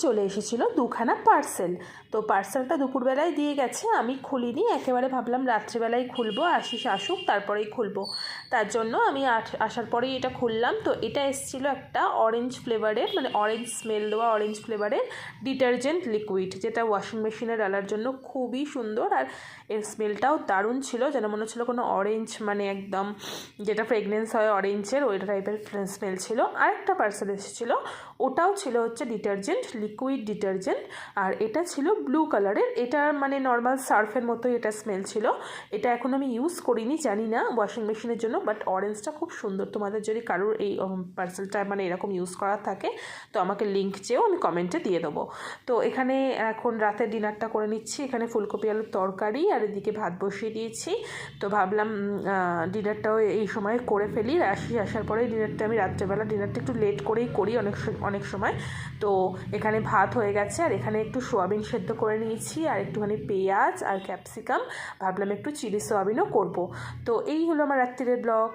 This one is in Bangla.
চলে এসেছিলো দুখানা পার্সেল। তো পার্সেলটা দুপুরবেলায় দিয়ে গেছে, আমি খুলিনি, একেবারে ভাবলাম রাত্রিবেলায় খুলবো, আশিস আসুক তারপরেই খুলবো। তার জন্য আমি আসার পরেই এটা খুললাম। তো এটা এসেছিলো একটা অরেঞ্জ ফ্লেভারের, মানে অরেঞ্জ স্মেল দেওয়া অরেঞ্জ ফ্লেভারের ডিটারজেন্ট লিকুইড, যেটা ওয়াশিং মেশিনে ডালার জন্য খুবই সুন্দর। আর এর স্মেলটাও দারুণ ছিল, যেন মনে হচ্ছিলো কোনো অরেঞ্জ, মানে একদম যেটা ফ্রেগনেন্স হয় অরেঞ্জের, ওই টাইপের স্মেল ছিল। আরেকটা পার্সেল এসেছিলো, ওটাও ছিল হচ্ছে ডিটারজেন্ট, লিকুইড ডিটারজেন্ট, আর এটা ছিল ব্লু কালারের। এটা মানে নর্মাল সার্ফের মতোই এটা স্মেল ছিল। এটা এখন আমি ইউজ করিনি, জানি না ওয়াশিং মেশিনের জন্য, বাট অরেঞ্জটা খুব সুন্দর। তোমাদের যদি কারোর এই পার্সেলটা মানে এরকম ইউজ করার থাকে তো আমাকে লিঙ্ক চেয়েও আমি কমেন্টে দিয়ে দেবো। তো এখানে এখন রাতের ডিনারটা করে নিচ্ছি। এখানে ফুলকপি আলুর তরকারি আর এদিকে ভাত বসিয়ে দিয়েছি। তো ভাবলাম ডিনারটাও এই সময় করে ফেলি। আসার পরে ডিনারটা আমি রাত্রেবেলা ডিনারটা একটু লেট করেই করি অনেক সময়। তো এখানে ভাত হয়ে গেছে, আর এখানে একটু সোয়াবিন সেদ্ধ করে নিয়েছি, আর একটুখানি পেঁয়াজ আর ক্যাপসিকাম, ভাবলাম একটু চিলি সোয়াবিনও করব। তো এই হলো আমার রাত্রিরের ব্লগ।